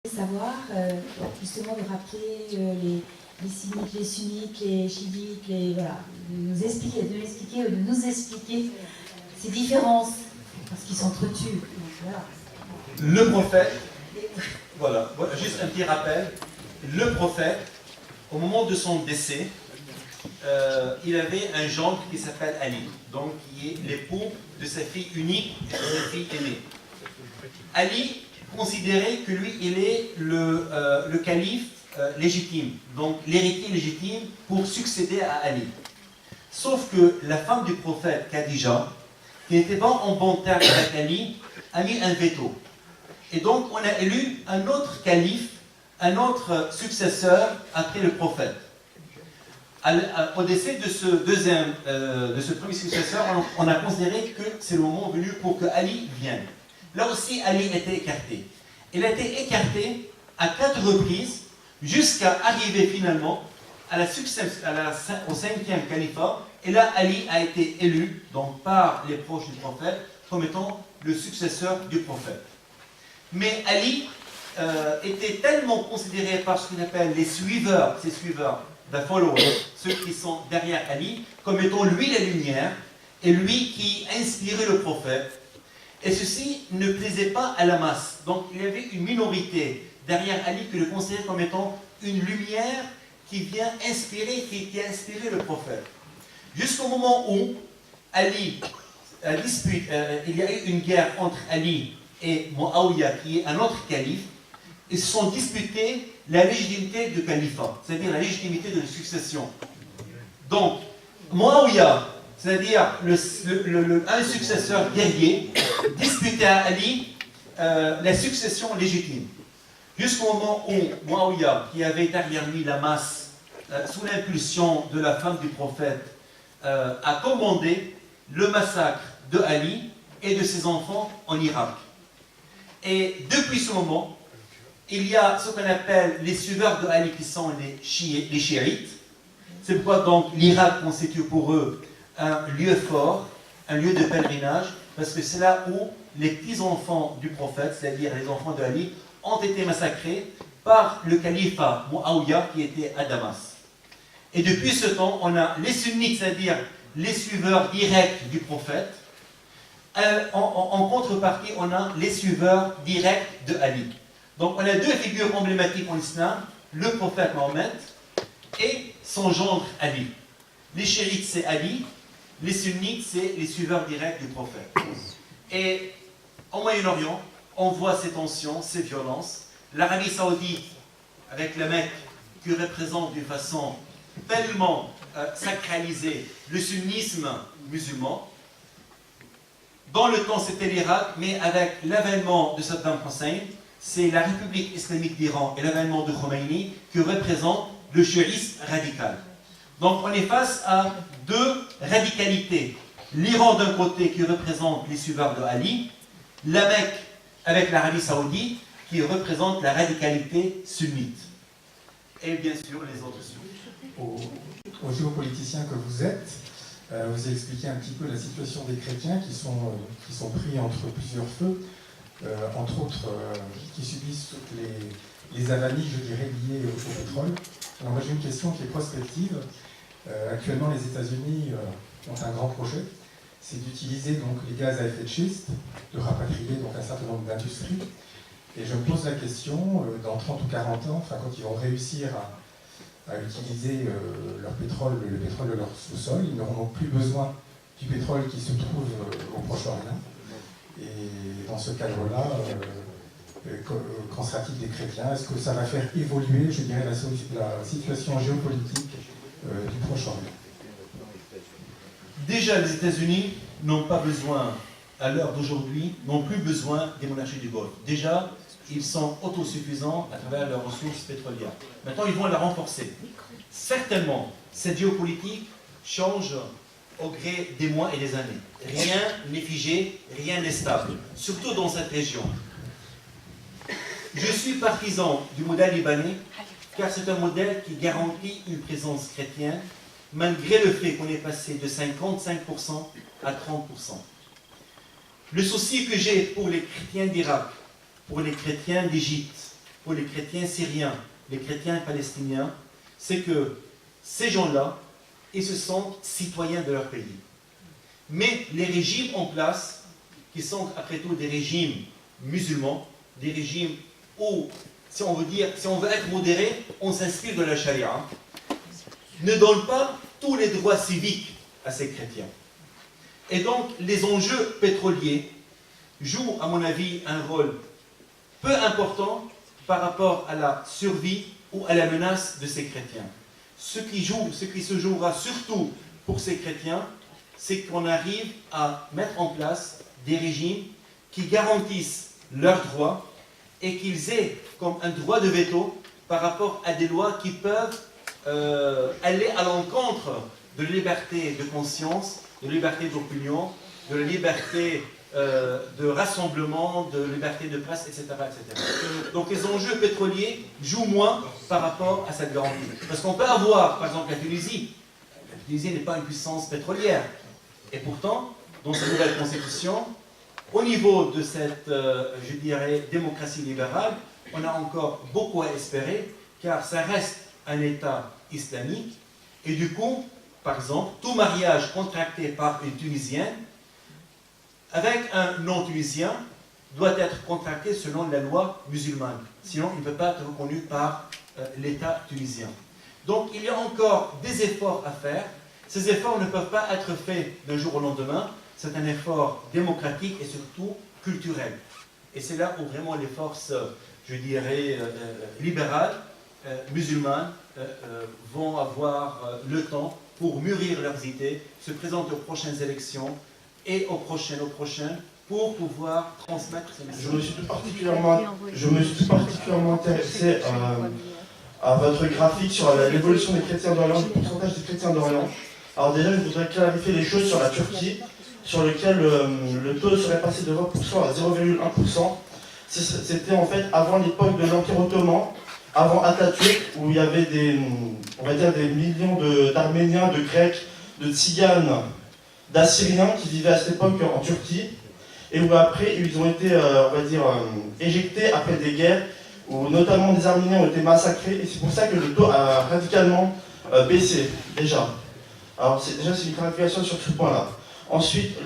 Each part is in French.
Savoir justement de rappeler les sunnites, les sunnites, les chiites, voilà, de nous expliquer ces différences, parce qu'ils s'entretuent. Voilà. Le prophète, voilà, juste un petit rappel, le prophète, au moment de son décès, il avait un gendre qui s'appelle Ali, donc qui est l'époux de sa fille unique et de sa fille aînée. Ali considérait que lui, il est le calife légitime, donc l'héritier légitime pour succéder à Ali. Sauf que la femme du prophète, Khadija, qui n'était pas en bon terme avec Ali, a mis un veto. Et donc on a élu un autre calife, un autre successeur après le prophète. Au décès de ce premier successeur, on a considéré que c'est le moment venu pour que Ali vienne. Là aussi, Ali était écarté. Il a été écarté à 4 reprises jusqu'à arriver finalement au 5e califat. Et là, Ali a été élu donc, par les proches du prophète comme étant le successeur du prophète. Mais Ali était tellement considéré par ce qu'on appelle les suiveurs, ses suiveurs, the followers, ceux qui sont derrière Ali, comme étant lui la lumière et lui qui inspirait le prophète. Et ceci ne plaisait pas à la masse. Donc il y avait une minorité derrière Ali qui le considérait comme étant une lumière qui vient inspirer, qui a inspiré le prophète. Jusqu'au moment où Ali il y a eu une guerre entre Ali et Muawiyah, qui est un autre calife. Ils se sont disputés la légitimité du califat, c'est-à-dire la légitimité de la succession. Donc, Muawiyah, c'est-à-dire un successeur guerrier, disputait à Ali la succession légitime. Jusqu'au moment où Muawiyah, qui avait derrière lui la masse, sous l'impulsion de la femme du prophète, a commandé le massacre de Ali et de ses enfants en Irak. Et depuis ce moment, il y a ce qu'on appelle les suiveurs de Ali qui sont les chiites. C'est pourquoi donc l'Irak constitue pour eux un lieu fort, un lieu de pèlerinage, parce que c'est là où les petits-enfants du prophète, c'est-à-dire les enfants de Ali, ont été massacrés par le califat Muawiyah qui était à Damas. Et depuis ce temps, on a les sunnites, c'est-à-dire les suiveurs directs du prophète. En contrepartie, on a les suiveurs directs de Ali. Donc on a deux figures emblématiques en islam, le prophète Mohammed et son gendre Ali. Les chiites, c'est Ali, les sunnites, c'est les suiveurs directs du prophète. Et au Moyen-Orient, on voit ces tensions, ces violences. L'Arabie Saoudite, avec la Mecque, qui représente d'une façon tellement sacralisée le sunnisme musulman. Dans le temps, c'était l'Irak, mais avec l'avènement de Saddam Hussein, c'est la République islamique d'Iran et l'avènement de Khomeini qui représentent le chiisme radical. Donc on est face à deux radicalités. L'Iran d'un côté qui représente les suiveurs de Ali, la Mecque avec l'Arabie Saoudite qui représente la radicalité sunnite. Et bien sûr les autres sunnites. Aux géopoliticiens que vous êtes, vous avez expliqué un petit peu la situation des chrétiens qui sont pris entre plusieurs feux, entre autres qui subissent toutes les avanies, je dirais, liées au pétrole. Alors moi j'ai une question qui est prospective. Actuellement les États-Unis ont un grand projet, c'est d'utiliser donc les gaz à effet de schiste, de rapatrier donc un certain nombre d'industries. Et je me pose la question, dans 30 ou 40 ans, enfin quand ils vont réussir à utiliser leur pétrole, le pétrole de leur sous-sol, ils n'auront donc plus besoin du pétrole qui se trouve au Proche-Orient. Et dans ce cadre-là, qu'en sera-t-il des chrétiens? Est-ce que ça va faire évoluer, je dirais, la situation géopolitique du Proche-Orient? Déjà, les États-Unis n'ont pas besoin, à l'heure d'aujourd'hui, n'ont plus besoin des monarchies du Golfe. Déjà, ils sont autosuffisants à travers leurs ressources pétrolières. Maintenant, ils vont la renforcer. Certainement, cette géopolitique change au gré des mois et des années. Rien n'est figé, rien n'est stable, surtout dans cette région. Je suis partisan du modèle libanais, car c'est un modèle qui garantit une présence chrétienne, malgré le fait qu'on est passé de 55% à 30%. Le souci que j'ai pour les chrétiens d'Irak, pour les chrétiens d'Égypte, pour les chrétiens syriens, les chrétiens palestiniens, c'est que ces gens-là, ils se sentent citoyens de leur pays. Mais les régimes en place, qui sont après tout des régimes musulmans, des régimes où, si on veut être modéré, on s'inspire de la charia, ne donnent pas tous les droits civiques à ces chrétiens. Et donc, les enjeux pétroliers jouent, à mon avis, un rôle peu important par rapport à la survie ou à la menace de ces chrétiens. Ce qui se jouera surtout pour ces chrétiens, c'est qu'on arrive à mettre en place des régimes qui garantissent leurs droits et qu'ils aient comme un droit de veto par rapport à des lois qui peuvent aller à l'encontre de la liberté de conscience, de la liberté d'opinion, de la liberté de rassemblement, de liberté de presse, etc., etc. Donc les enjeux pétroliers jouent moins par rapport à cette garantie. Parce qu'on peut avoir, par exemple, la Tunisie. La Tunisie n'est pas une puissance pétrolière. Et pourtant, dans cette nouvelle constitution, au niveau de cette, je dirais, démocratie libérale, on a encore beaucoup à espérer, car ça reste un État islamique. Et du coup, par exemple, tout mariage contracté par une Tunisienne avec un non-tunisien doit être contracté selon la loi musulmane. Sinon, il ne peut pas être reconnu par l'État tunisien. Donc, il y a encore des efforts à faire. Ces efforts ne peuvent pas être faits d'un jour au lendemain. C'est un effort démocratique et surtout culturel. Et c'est là où vraiment les forces, je dirais, libérales, musulmanes, vont avoir le temps pour mûrir leurs idées, se présenter aux prochaines élections et aux prochaines, pour pouvoir transmettre ces messages. Je me suis tout particulièrement intéressé à votre graphique sur l'évolution des chrétiens d'Orient, le pourcentage des chrétiens d'Orient. Alors déjà, je voudrais clarifier les choses sur la Turquie, sur lequel le taux serait passé de 20% à 0,1%. C'était en fait avant l'époque de l'Empire ottoman, avant Atatürk, où il y avait on va dire des millions d'Arméniens, de Grecs, de Tziganes, d'Assyriens qui vivaient à cette époque en Turquie, et où après ils ont été, on va dire, éjectés après des guerres, où notamment des Arméniens ont été massacrés, et c'est pour ça que le taux a radicalement baissé, déjà. Alors c'est une clarification sur ce point-là. Ensuite,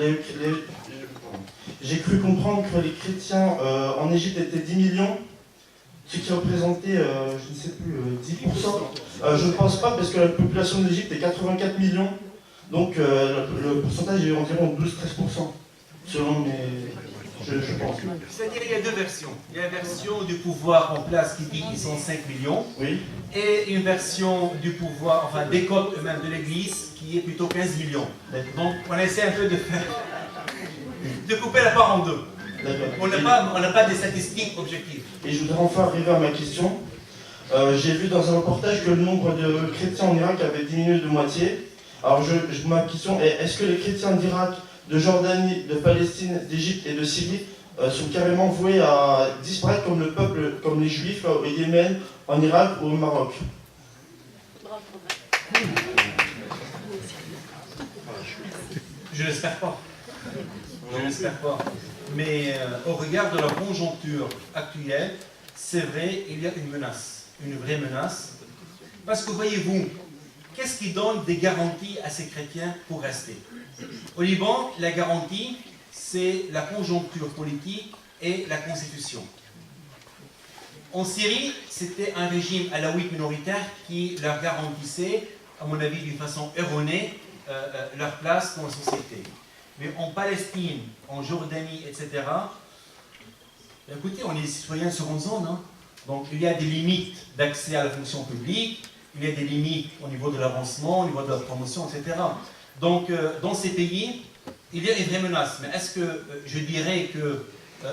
j'ai cru comprendre que les chrétiens en Égypte étaient 10 millions, ce qui représentait, je ne sais plus, 10%. Je ne pense pas, parce que la population de l'Égypte est 84 millions, donc le pourcentage est environ 12-13%, selon mes... Je pense. C'est-à-dire qu'il y a deux versions. Il y a la version du pouvoir en place qui dit qu'ils sont 5 millions, oui. Et une version du pouvoir, enfin des coptes eux-mêmes de l'Église, qui est plutôt 15 millions. Donc on essaie un peu de couper la part en deux. On n'a pas des statistiques objectives. Et je voudrais enfin arriver à ma question. J'ai vu dans un reportage que le nombre de chrétiens en Irak avait diminué de moitié. Alors ma question est, est-ce que les chrétiens d'Irak, de Jordanie, de Palestine, d'Égypte et de Syrie sont carrément voués à disparaître comme le peuple, comme les Juifs au Yémen, en Irak ou au Maroc? Je l'espère pas. Je l'espère pas. Mais au regard de la conjoncture actuelle, c'est vrai, il y a une menace, une vraie menace. Parce que voyez-vous, qu'est-ce qui donne des garanties à ces chrétiens pour rester? Au Liban, la garantie, c'est la conjoncture politique et la constitution. En Syrie, c'était un régime alaouite minoritaire qui leur garantissait, à mon avis d'une façon erronée, leur place dans la société. Mais en Palestine, en Jordanie, etc., écoutez, on est des citoyens de seconde zone. Hein. Donc il y a des limites d'accès à la fonction publique, il y a des limites au niveau de l'avancement, au niveau de la promotion, etc. Donc dans ces pays, il y a une vraie menace. Mais est-ce que je dirais que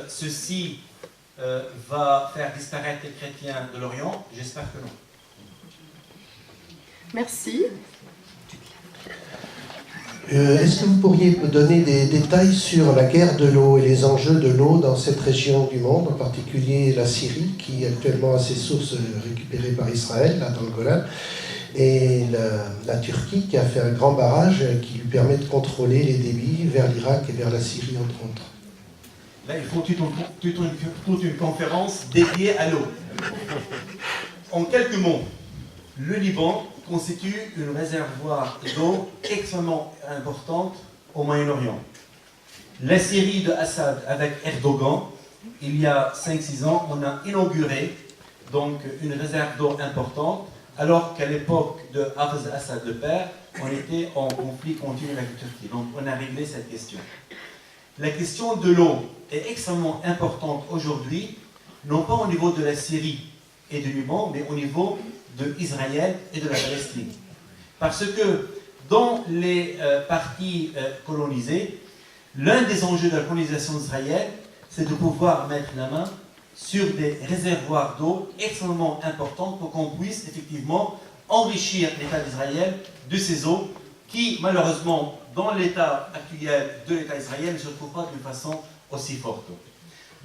ceci va faire disparaître les chrétiens de l'Orient? J'espère que non. Merci. Est-ce que vous pourriez me donner des détails sur la guerre de l'eau et les enjeux de l'eau dans cette région du monde, en particulier la Syrie, qui actuellement a ses sources récupérées par Israël, là dans le Golan, et la Turquie, qui a fait un grand barrage qui lui permet de contrôler les débits vers l'Irak et vers la Syrie, entre autres. Là, il faut toute une conférence dédiée à l'eau. En quelques mots, le Liban constitue un réservoir d'eau extrêmement importante au Moyen-Orient. La Syrie de Assad avec Erdogan, il y a 5-6 ans, on a inauguré donc une réserve d'eau importante, alors qu'à l'époque de Hafez Assad le père, on était en conflit continu avec la Turquie. Donc on a réglé cette question. La question de l'eau est extrêmement importante aujourd'hui, non pas au niveau de la Syrie et du Liban, mais au niveau d'Israël et de la Palestine. Parce que dans les parties colonisées, l'un des enjeux de la colonisation d'Israël, c'est de pouvoir mettre la main sur des réservoirs d'eau extrêmement importants pour qu'on puisse effectivement enrichir l'État d'Israël de ces eaux qui, malheureusement, dans l'état actuel de l'État israélien, ne se trouvent pas d'une façon aussi forte.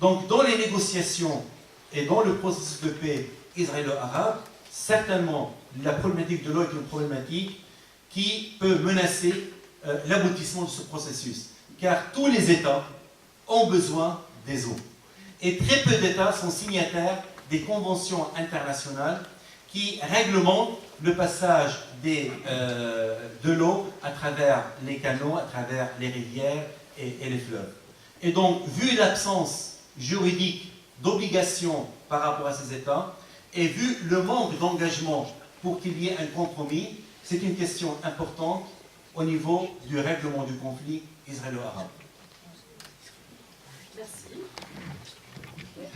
Donc, dans les négociations et dans le processus de paix israélo-arabe, certainement, la problématique de l'eau est une problématique qui peut menacer l'aboutissement de ce processus. Car tous les États ont besoin des eaux. Et très peu d'États sont signataires des conventions internationales qui réglementent le passage de l'eau à travers les canaux, à travers les rivières et les fleuves. Et donc, vu l'absence juridique d'obligation par rapport à ces États, et vu le manque d'engagement pour qu'il y ait un compromis, c'est une question importante au niveau du règlement du conflit israélo-arabe. Merci.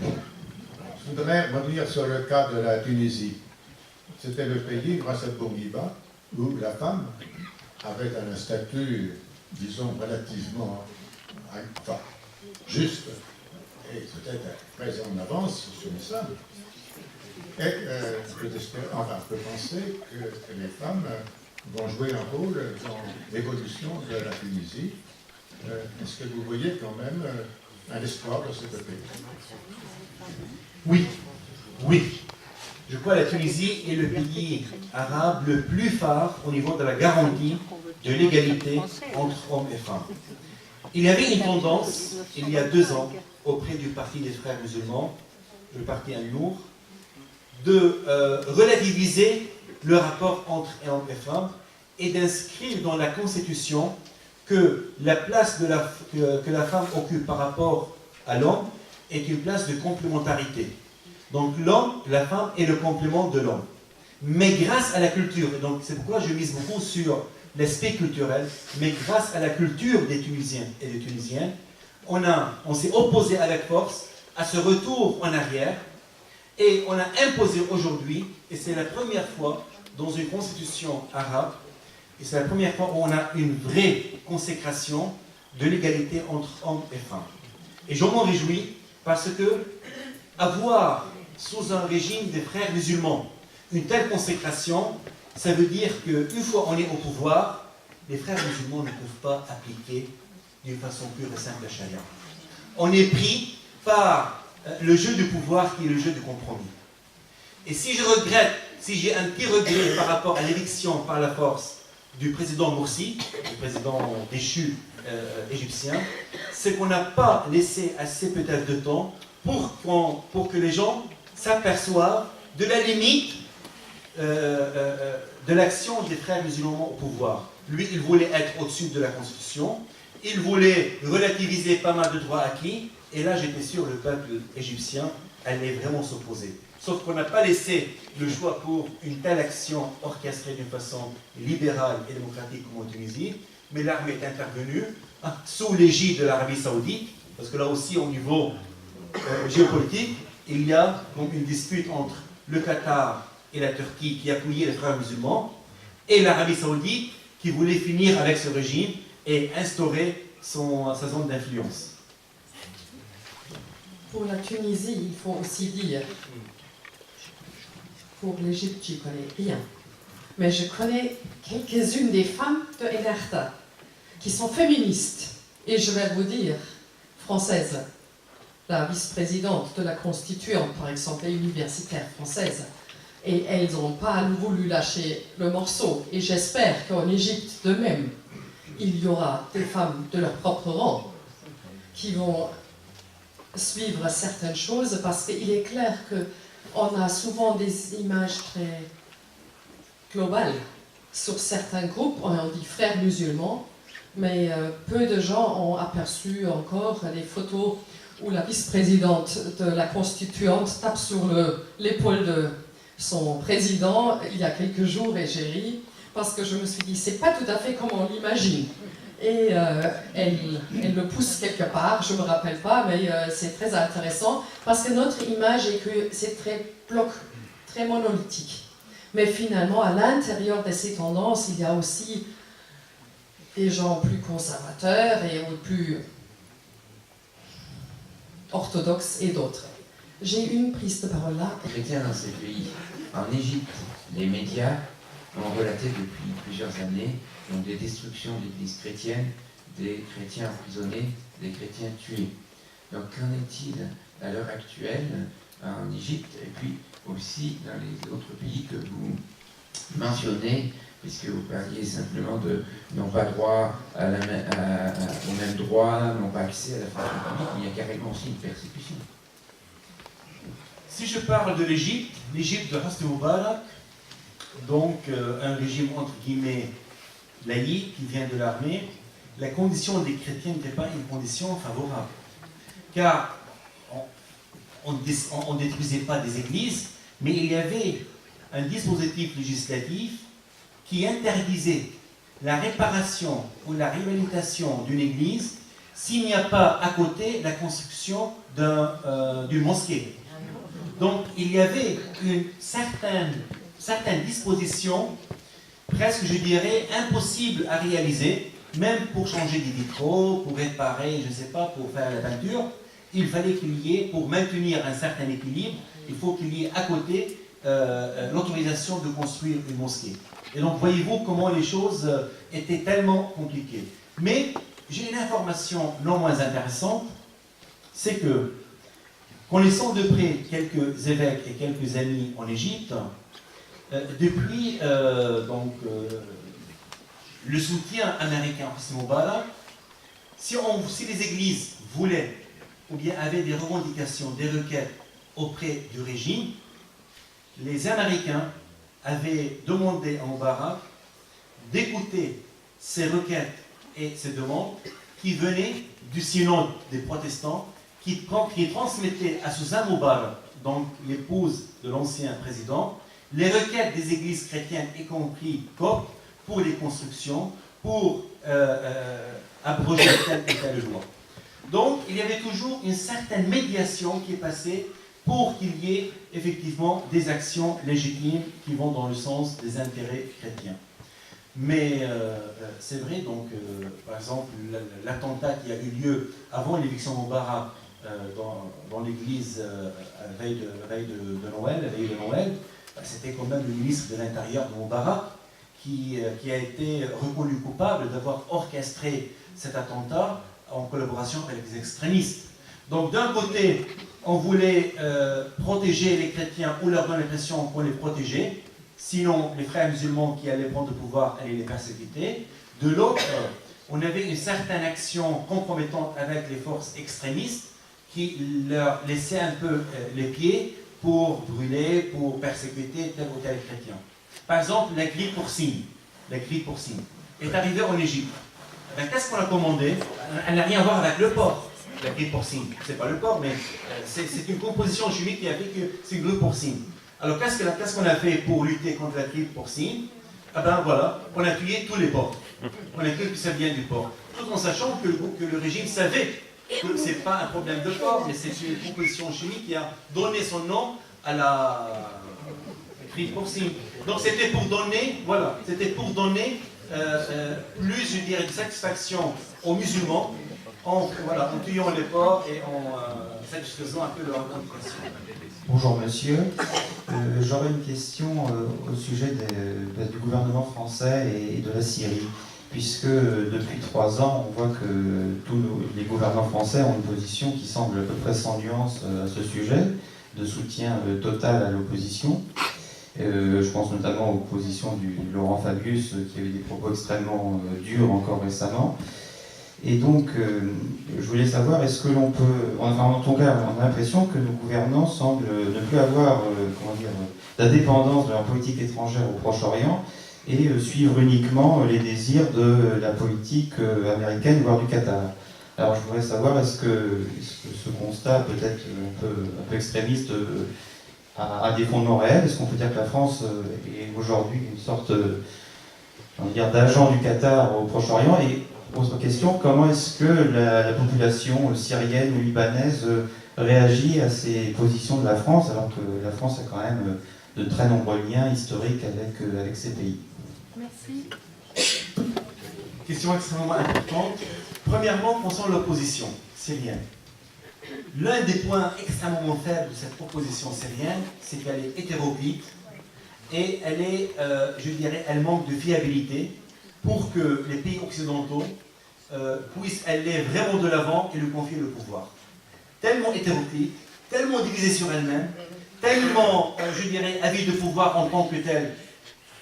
Je voudrais revenir sur le cas de la Tunisie. C'était le pays, grâce à Bourguiba, où la femme avait un statut, disons, relativement juste et peut-être très en avance sur l'islam. Et on peut penser que les femmes vont jouer un rôle dans l'évolution de la Tunisie. Est-ce que vous voyez quand même un espoir de ce côté? Oui, oui. Je crois que la Tunisie est le pays arabe le plus phare au niveau de la garantie de l'égalité entre hommes et femmes. Il y avait une tendance, il y a 2 ans, auprès du Parti des Frères musulmans, le Parti An-Nour, de relativiser le rapport entre hommes et femmes et d'inscrire dans la Constitution que la place que la femme occupe par rapport à l'homme est une place de complémentarité. Donc l'homme, la femme est le complément de l'homme. Mais grâce à la culture, et donc c'est pourquoi je mise beaucoup sur l'aspect culturel, mais grâce à la culture des Tunisiens et des Tunisiennes, on s'est opposé avec force à ce retour en arrière et on a imposé aujourd'hui, et c'est la première fois dans une constitution arabe, et c'est la première fois où on a une vraie consécration de l'égalité entre hommes et femmes. Et je m'en réjouis parce que avoir sous un régime des frères musulmans une telle consécration, ça veut dire qu'une fois on est au pouvoir, les frères musulmans ne peuvent pas appliquer d'une façon pure et simple la charia. On est pris par le jeu du pouvoir qui est le jeu du compromis. Et si je regrette, si j'ai un petit regret par rapport à l'élection par la force du président Morsi, le président déchu égyptien, c'est qu'on n'a pas laissé assez peut-être de temps pour que les gens s'aperçoivent de la limite de l'action des frères musulmans au pouvoir. Lui, il voulait être au-dessus de la Constitution, il voulait relativiser pas mal de droits acquis, et là j'étais sûr le peuple égyptien allait vraiment s'opposer. Sauf qu'on n'a pas laissé le choix pour une telle action orchestrée d'une façon libérale et démocratique comme en Tunisie, mais l'armée est intervenue sous l'égide de l'Arabie Saoudite, parce que là aussi au niveau géopolitique, il y a donc une dispute entre le Qatar et la Turquie qui appuyait les frères musulmans, et l'Arabie Saoudite qui voulait finir avec ce régime et instaurer sa zone d'influence. Pour la Tunisie, il faut aussi dire, pour l'Égypte, je connais rien, mais je connais quelques-unes des femmes de Enarta qui sont féministes, et je vais vous dire, françaises. La vice-présidente de la Constituante, par exemple, est universitaire française. Et elles n'ont pas voulu lâcher le morceau. Et j'espère qu'en Égypte, de même, il y aura des femmes de leur propre rang qui vont suivre certaines choses, parce qu'il est clair que on a souvent des images très globales sur certains groupes, on dit frères musulmans, mais peu de gens ont aperçu encore les photos où la vice-présidente de la constituante tape sur l'épaule de son président il y a quelques jours, et j'ai ri parce que je me suis dit c'est pas tout à fait comme on l'imagine. Et elle le pousse quelque part, je ne me rappelle pas, mais c'est très intéressant parce que notre image est que c'est très bloc, très monolithique. Mais finalement, à l'intérieur de ces tendances, il y a aussi des gens plus conservateurs et plus orthodoxes et d'autres. J'ai une prise de parole là. Les chrétiens dans ces pays, en Égypte, les médias ont relaté depuis plusieurs années donc des destructions d'églises chrétiennes, des chrétiens emprisonnés, des chrétiens tués. Donc qu'en est-il à l'heure actuelle en Égypte et puis aussi dans les autres pays que vous mentionnez, puisque vous parliez simplement de n'ont pas droit au même droit, n'ont pas accès à la fonction publique, mais il y a carrément aussi une persécution. Si je parle de l'Égypte de Hosni Moubarak, donc un régime entre guillemets laïque qui vient de l'armée, la condition des chrétiens n'était pas une condition favorable. Car on ne détruisait pas des églises, mais il y avait un dispositif législatif qui interdisait la réparation ou la réhabilitation d'une église s'il n'y a pas à côté la construction d'une mosquée. Donc il y avait une certaine disposition, presque je dirais impossible à réaliser, même pour changer des vitraux, pour réparer, je ne sais pas, pour faire la peinture. Il fallait qu'il y ait, pour maintenir un certain équilibre, il faut qu'il y ait à côté l'autorisation de construire une mosquée. Et donc voyez-vous comment les choses étaient tellement compliquées. Mais j'ai une information non moins intéressante, c'est que, connaissant de près quelques évêques et quelques amis en Égypte, depuis le soutien américain à Hosni Moubarak, si les églises voulaient ou bien avaient des revendications, des requêtes auprès du régime, les Américains avaient demandé à Moubarak d'écouter ces requêtes et ces demandes qui venaient du synode des protestants, qui transmettaient à Suzanne Moubarak, donc l'épouse de l'ancien président, les requêtes des églises chrétiennes, y compris coptes, pour les constructions, pour abroger telle et telle loi. Donc, il y avait toujours une certaine médiation qui est passée pour qu'il y ait effectivement des actions légitimes qui vont dans le sens des intérêts chrétiens. Mais c'est vrai, donc, par exemple, l'attentat qui a eu lieu avant l'éviction de Moubarak dans l'église veille de Noël, c'était quand même le ministre de l'Intérieur de Moubarak qui a été reconnu coupable d'avoir orchestré cet attentat en collaboration avec les extrémistes. Donc d'un côté, on voulait protéger les chrétiens ou leur donner l'impression qu'on les protégeait, sinon les frères musulmans qui allaient prendre le pouvoir allaient les persécuter. De l'autre, on avait une certaine action compromettante avec les forces extrémistes qui leur laissaient un peu les pieds pour brûler, pour persécuter tel ou tel chrétien. Par exemple, la grippe porcine est arrivée en Égypte. Qu'est-ce qu'on a commandé? Elle n'a rien à voir avec le porc, la grippe porcine. C'est pas le porc, mais c'est une composition chimique qui a fait que c'est une grippe porcine. Alors qu'est-ce qu'on a fait pour lutter contre la grippe porcine? Ah ben voilà, on a tué tous les porcs. On a tué que ça vient du porc. Tout en sachant que le régime savait que ce n'est pas un problème de porc, mais c'est une composition chimique qui a donné son nom à la grippe porcine. Donc c'était pour donner, voilà, plus, je dirais, de satisfaction aux musulmans en tuant les porcs et en satisfaisant un peu leur revendication. Bonjour monsieur, j'aurais une question au sujet du gouvernement français et de la Syrie, puisque depuis 3 ans, on voit que tous les gouvernants français ont une position qui semble à peu près sans nuance à ce sujet, de soutien total à l'opposition. Je pense notamment aux positions du Laurent Fabius, qui a eu des propos extrêmement durs encore récemment. Et donc, je voulais savoir, est-ce que l'on peut, enfin en tout cas, on a l'impression que nos gouvernants semblent ne plus avoir, d'indépendance de leur politique étrangère au Proche-Orient et suivre uniquement les désirs de la politique américaine, voire du Qatar. Alors je voudrais savoir, est-ce que ce constat, peut-être un peu extrémiste, a des fondements réels? Est-ce qu'on peut dire que la France est aujourd'hui une sorte d'agent du Qatar au Proche-Orient? Et autre question, comment est-ce que la population syrienne ou libanaise réagit à ces positions de la France, alors que la France a quand même de très nombreux liens historiques avec ces pays? Merci. Question extrêmement importante. Premièrement, concernant l'opposition syrienne. L'un des points extrêmement faibles de cette opposition syrienne, c'est qu'elle est hétéroclite et elle est, je dirais, elle manque de fiabilité pour que les pays occidentaux puissent aller vraiment de l'avant et lui confier le pouvoir. Tellement hétéroclite, tellement divisée sur elle-même, tellement, je dirais, avide de pouvoir en tant que tel,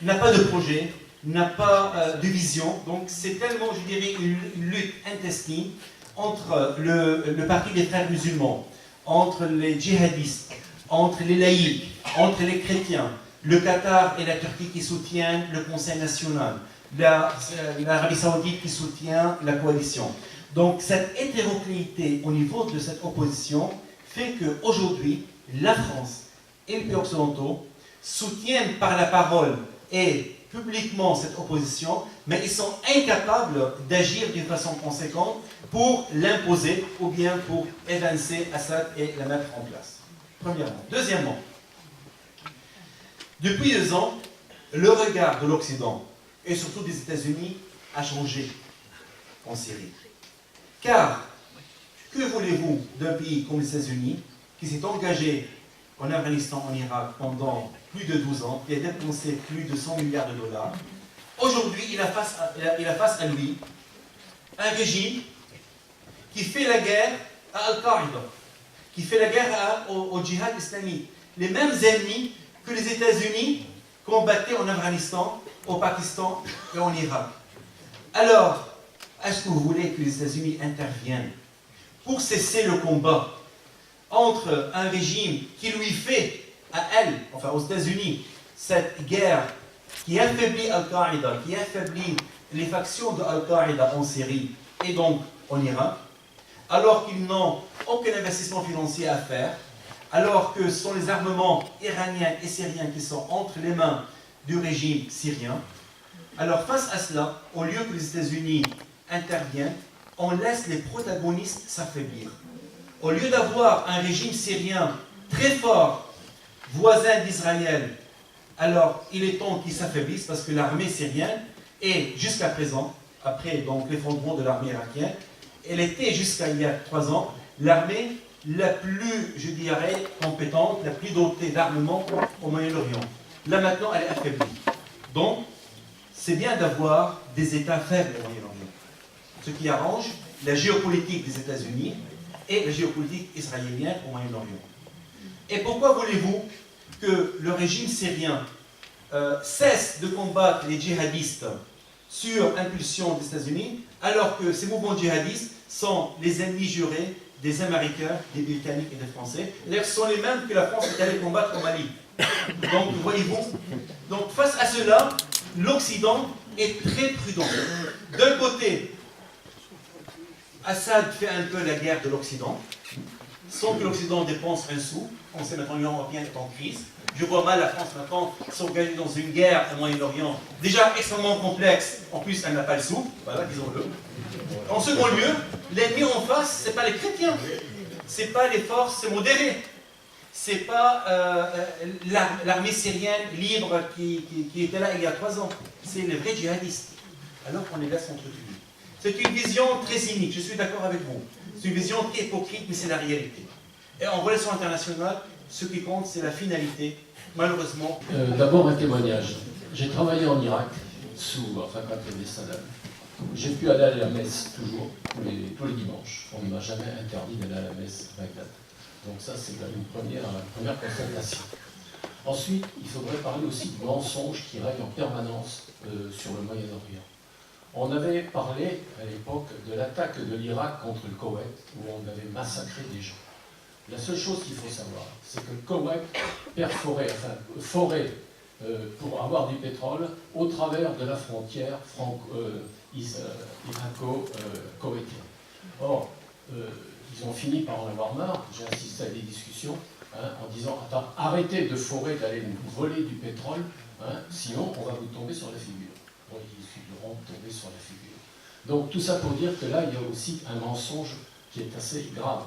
n'a pas de projet, n'a pas de vision. Donc c'est tellement, je dirais, une lutte intestine entre le parti des frères musulmans, entre les djihadistes, entre les laïcs, entre les chrétiens, le Qatar et la Turquie qui soutiennent le Conseil national, l'Arabie saoudite qui soutient la coalition. Donc cette hétérocléité au niveau de cette opposition fait qu'aujourd'hui, la France et les pays occidentaux soutiennent par la parole et publiquement cette opposition, mais ils sont incapables d'agir d'une façon conséquente pour l'imposer ou bien pour évincer Assad et la mettre en place. Premièrement. Deuxièmement, depuis 2 ans, le regard de l'Occident et surtout des États-Unis a changé en Syrie. Car, que voulez-vous d'un pays comme les États-Unis qui s'est engagé en Afghanistan, en Irak pendant plus de 12 ans, qui a dépensé plus de 100 milliards de dollars. Aujourd'hui, il a face à lui un régime qui fait la guerre à Al-Qaïda, qui fait la guerre au djihad islamique. Les mêmes ennemis que les États-Unis combattaient en Afghanistan, au Pakistan et en Irak. Alors, est-ce que vous voulez que les États-Unis interviennent pour cesser le combat entre un régime qui lui fait à elle, enfin aux États-Unis, cette guerre qui affaiblit Al-Qaïda, qui affaiblit les factions de Al-Qaïda en Syrie et donc en Irak, alors qu'ils n'ont aucun investissement financier à faire, alors que ce sont les armements iraniens et syriens qui sont entre les mains du régime syrien. Alors face à cela, au lieu que les États-Unis interviennent, on laisse les protagonistes s'affaiblir. Au lieu d'avoir un régime syrien très fort, voisin d'Israël, alors il est temps qu'il s'affaiblisse parce que l'armée syrienne est jusqu'à présent, après donc l'effondrement de l'armée irakienne, elle était jusqu'à il y a 3 ans l'armée la plus, je dirais, compétente, la plus dotée d'armement au Moyen-Orient. Là maintenant, elle est affaiblie. Donc, c'est bien d'avoir des États faibles au Moyen-Orient, ce qui arrange la géopolitique des États-Unis et la géopolitique israélienne au Moyen-Orient. Et pourquoi voulez-vous que le régime syrien cesse de combattre les djihadistes sur impulsion des États-Unis, alors que ces mouvements djihadistes sont les ennemis jurés des Américains, des Britanniques et des Français. D'ailleurs, ce sont les mêmes que la France est allée combattre au Mali. Donc, voyez-vous, donc face à cela, l'Occident est très prudent. D'un côté, Assad fait un peu la guerre de l'Occident, sans que l'Occident dépense un sou. On sait maintenant que l'Union européenne est en crise. Je vois mal la France maintenant s'engager dans une guerre au Moyen-Orient, déjà extrêmement complexe. En plus, elle n'a pas le sou. Voilà, disons-le. En second lieu, l'ennemi en face, ce n'est pas les chrétiens. Ce n'est pas les forces modérées. Ce n'est pas l'armée syrienne libre qui était là il y a 3 ans. C'est les vrais djihadistes. Alors qu'on les laisse entretenus. C'est une vision très cynique, je suis d'accord avec vous. C'est une vision très hypocrite, mais c'est la réalité. Et en relation internationale, ce qui compte, c'est la finalité, malheureusement. D'abord, un témoignage. J'ai travaillé en Irak, quand il y avait Saddam. J'ai pu aller à la messe toujours, tous les dimanches. On ne m'a jamais interdit d'aller à la messe à Bagdad. Donc ça, c'est une première constatation. Ensuite, il faudrait parler aussi du mensonge qui règne en permanence sur le Moyen-Orient. On avait parlé à l'époque de l'attaque de l'Irak contre le Koweït, où on avait massacré des gens. La seule chose qu'il faut savoir, c'est que le Koweït forait pour avoir du pétrole au travers de la frontière irako-koweïtienne. Or, ils ont fini par en avoir marre, j'ai assisté à des discussions, en disant « Attends, arrêtez de forer, d'aller nous voler du pétrole, sinon on va vous tomber sur la figure. » Donc ils finiront de tomber sur la figure. Donc tout ça pour dire que là, il y a aussi un mensonge qui est assez grave.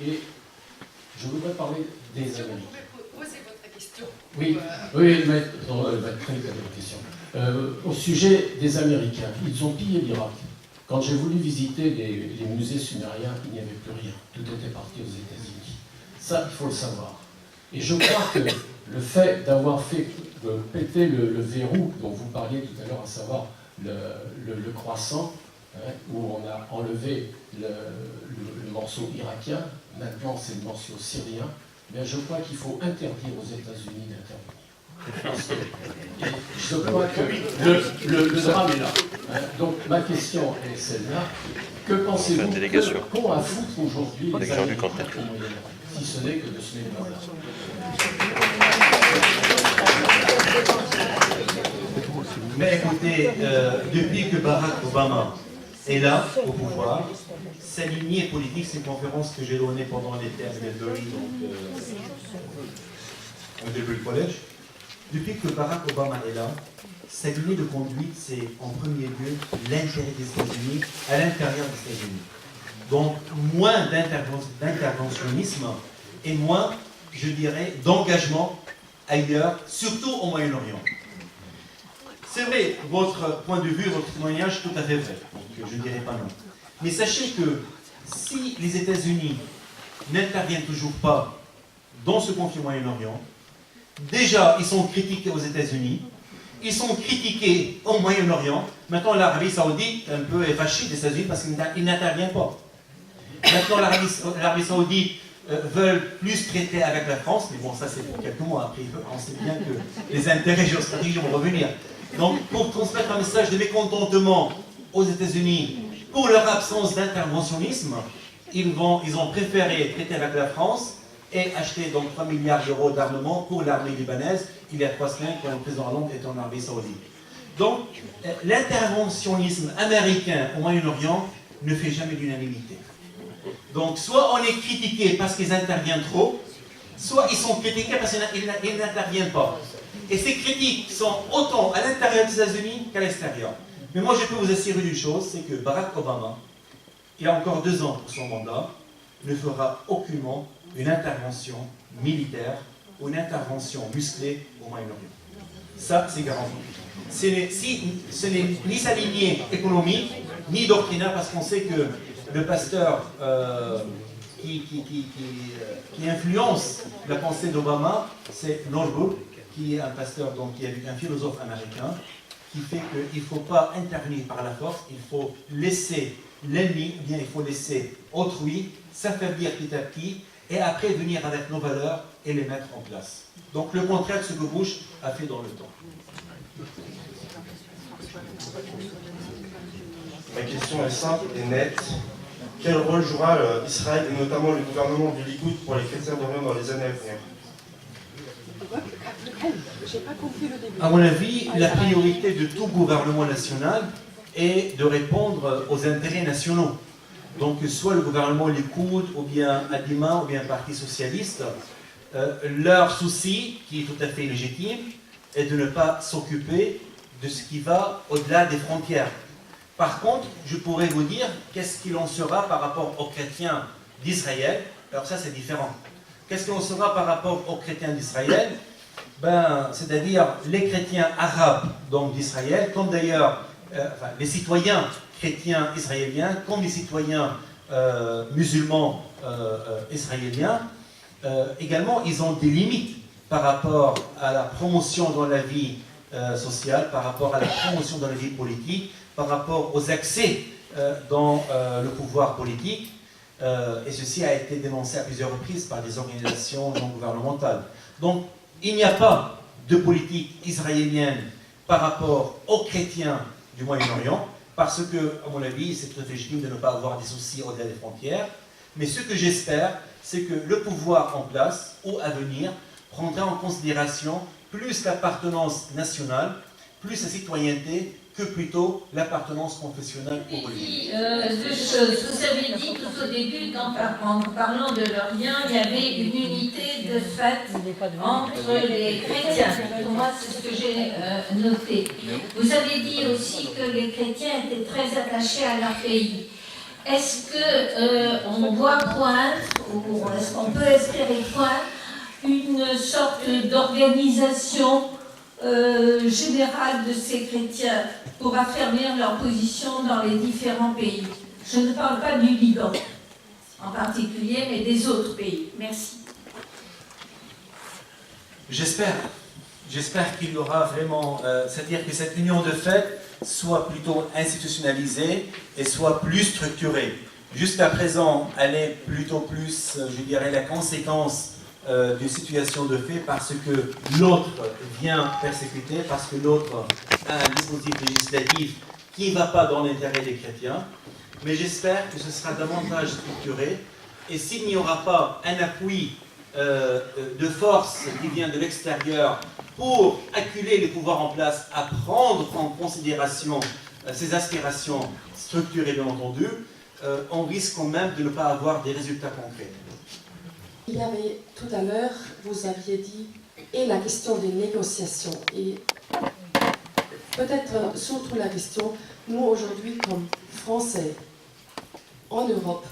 Et je voudrais parler des Américains. Vous pouvez poser votre question. Oui, mais non, elle va être très vite avec la question. Au sujet des Américains, ils ont pillé l'Irak. Quand j'ai voulu visiter les musées sumériens, il n'y avait plus rien. Tout était parti aux États-Unis. Ça, il faut le savoir. Et je crois que le fait d'avoir fait péter le verrou dont vous parliez tout à l'heure, à savoir le croissant, où on a enlevé le morceau irakien, maintenant c'est le morceau syrien, mais je crois qu'il faut interdire aux États-Unis d'intervenir. Parce que je crois que le drame est là. Donc ma question est celle-là. Que pensez-vous qu'ont à foutre aujourd'hui les Américains au Moyen-Orient, si ce n'est que de semer le bazar? Mais écoutez, depuis que Barack Obama est là, au pouvoir, sa lignée politique, c'est une conférence que j'ai donnée pendant l'été à Melbury, donc au Melbury College. Depuis que Barack Obama est là, sa lignée de conduite, c'est en premier lieu l'intérêt des États-Unis à l'intérieur des États-Unis. Donc, moins d'interventionnisme et moins, je dirais, d'engagement ailleurs, surtout au Moyen-Orient. C'est vrai, votre point de vue, votre témoignage, tout à fait vrai. Donc, je ne dirais pas non. Mais sachez que si les États-Unis n'interviennent toujours pas dans ce conflit au Moyen-Orient, déjà, ils sont critiqués aux États-Unis, ils sont critiqués au Moyen-Orient. Maintenant, l'Arabie Saoudite un peu est fâchée des États-Unis parce qu'ils n'interviennent pas. Maintenant, l'Arabie Saoudite veulent plus traiter avec la France, mais bon, ça c'est pour quelques mois. Après, on sait bien que les intérêts géostratégiques vont revenir. Donc, pour transmettre un message de mécontentement aux États-Unis pour leur absence d'interventionnisme, ils ont préféré traiter avec la France et acheter donc 3 milliards d'euros d'armement pour l'armée libanaise il y a 3 semaines quand le président Hollande était en Arabie Saoudite. Donc, l'interventionnisme américain au Moyen-Orient ne fait jamais l'unanimité. Donc, soit on est critiqué parce qu'ils interviennent trop, soit ils sont critiqués parce qu'ils n'interviennent pas. Et ces critiques sont autant à l'intérieur des États-Unis qu'à l'extérieur. Mais moi, je peux vous assurer d'une chose, c'est que Barack Obama, il a encore 2 ans pour son mandat, ne fera aucunement une intervention militaire ou une intervention musclée au Moyen-Orient. Ça, c'est garanti. Ce n'est ni sa lignée économique, ni doctrinaire, parce qu'on sait que le pasteur qui influence la pensée d'Obama, c'est Norwood, qui est un pasteur, donc qui est un philosophe américain, qui fait qu'il ne faut pas intervenir par la force, il faut laisser l'ennemi, ou bien il faut laisser autrui s'affaiblir petit à petit, et après venir avec nos valeurs et les mettre en place. Donc le contraire de ce que Bush a fait dans le temps. Ma question est simple et nette. Quel rôle jouera Israël et notamment le gouvernement du Likoud pour les chrétiens d'Orient dans les années à venir? À mon avis, la priorité de tout gouvernement national est de répondre aux intérêts nationaux. Donc, soit le gouvernement Likoud, ou bien Hadima, ou bien Parti Socialiste, leur souci, qui est tout à fait légitime, est de ne pas s'occuper de ce qui va au-delà des frontières. Par contre, je pourrais vous dire qu'est-ce qu'il en sera par rapport aux chrétiens d'Israël. Alors ça, c'est différent. Qu'est-ce qu'il en sera par rapport aux chrétiens d'Israël? C'est-à-dire les chrétiens arabes d'Israël, comme d'ailleurs les citoyens chrétiens israéliens, comme les citoyens musulmans israéliens, également, ils ont des limites par rapport à la promotion dans la vie sociale, par rapport à la promotion dans la vie politique, par rapport aux accès dans le pouvoir politique. Et ceci a été dénoncé à plusieurs reprises par des organisations non gouvernementales. Donc, il n'y a pas de politique israélienne par rapport aux chrétiens du Moyen-Orient. parce que, à mon avis, c'est très légitime de ne pas avoir des soucis au-delà des frontières. Mais ce que j'espère, c'est que le pouvoir en place, ou à venir, prendra en considération plus l'appartenance nationale, plus la citoyenneté, que plutôt l'appartenance confessionnelle ou religieuse. Deux choses. Vous avez dit tout au début, en parlant de leur lien, il y avait une unité de fait entre les chrétiens. Pour moi, c'est ce que j'ai noté. Vous avez dit aussi que les chrétiens étaient très attachés à leur pays. Est-ce qu'on voit poindre, ou est-ce qu'on peut espérer poindre, une sorte d'organisation générale de ces chrétiens pour affermir leur position dans les différents pays? Je ne parle pas du Liban en particulier, mais des autres pays. Merci. J'espère qu'il y aura vraiment, c'est-à-dire que cette union de fait soit plutôt institutionnalisée et soit plus structurée. Jusqu'à présent, elle est plutôt plus, je dirais, la conséquence d'une situation de fait parce que l'autre vient persécuter, parce que l'autre a un dispositif législatif qui ne va pas dans l'intérêt des chrétiens. Mais j'espère que ce sera davantage structuré. Et s'il n'y aura pas un appui de force qui vient de l'extérieur pour acculer les pouvoirs en place à prendre en considération ces aspirations structurées, bien entendu, on risque quand même de ne pas avoir des résultats concrets. Il y avait tout à l'heure, vous aviez dit, et la question des négociations, et peut-être surtout la question, nous aujourd'hui comme Français, en Europe,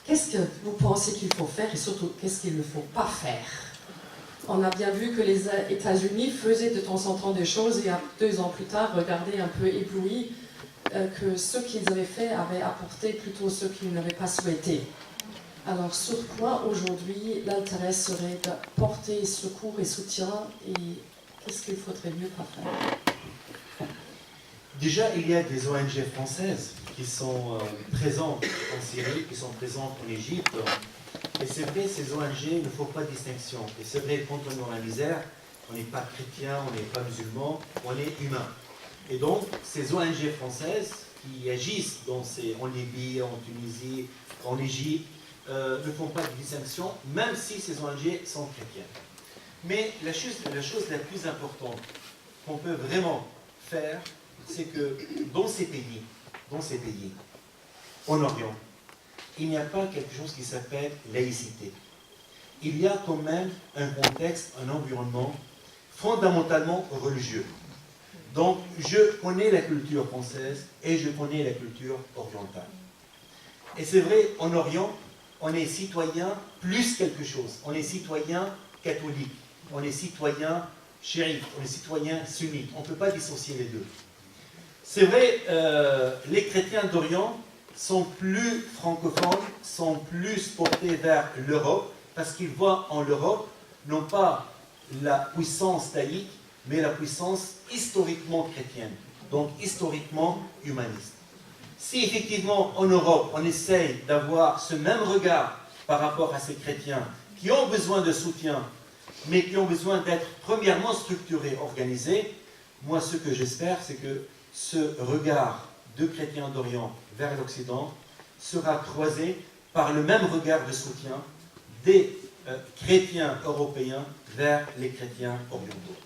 qu'est-ce que vous pensez qu'il faut faire et surtout qu'est-ce qu'il ne faut pas faire? On a bien vu que les États-Unis faisaient de temps en temps des choses et 2 ans plus tard, regardaient un peu éblouis que ce qu'ils avaient fait avait apporté plutôt ce qu'ils n'avaient pas souhaité. Alors, sur quoi aujourd'hui l'intérêt serait de porter secours et soutien et qu'est-ce qu'il faudrait mieux pas faire? Déjà, il y a des ONG françaises qui sont présentes en Syrie, qui sont présentes en Égypte. Et c'est vrai, ces ONG, il ne faut pas de distinction. Et c'est vrai, quand on est dans la misère, on n'est pas chrétien, on n'est pas musulman, on est humain. Et donc, ces ONG françaises qui agissent en Libye, en Tunisie, en Égypte, ne font pas de distinction, même si ces ONG sont chrétiennes. Mais la chose la plus importante qu'on peut vraiment faire, c'est que dans ces pays, en Orient, il n'y a pas quelque chose qui s'appelle laïcité. Il y a quand même un contexte, un environnement fondamentalement religieux. Donc, je connais la culture française et je connais la culture orientale. Et c'est vrai, en Orient, on est citoyen plus quelque chose. On est citoyen catholique, on est citoyen chiite, on est citoyen sunnite. On ne peut pas dissocier les deux. C'est vrai, les chrétiens d'Orient sont plus francophones, sont plus portés vers l'Europe, parce qu'ils voient en l'Europe non pas la puissance laïque, mais la puissance historiquement chrétienne, donc historiquement humaniste. Si effectivement en Europe on essaye d'avoir ce même regard par rapport à ces chrétiens qui ont besoin de soutien, mais qui ont besoin d'être premièrement structurés, organisés, moi ce que j'espère c'est que ce regard de chrétiens d'Orient vers l'Occident sera croisé par le même regard de soutien des chrétiens européens vers les chrétiens orientaux.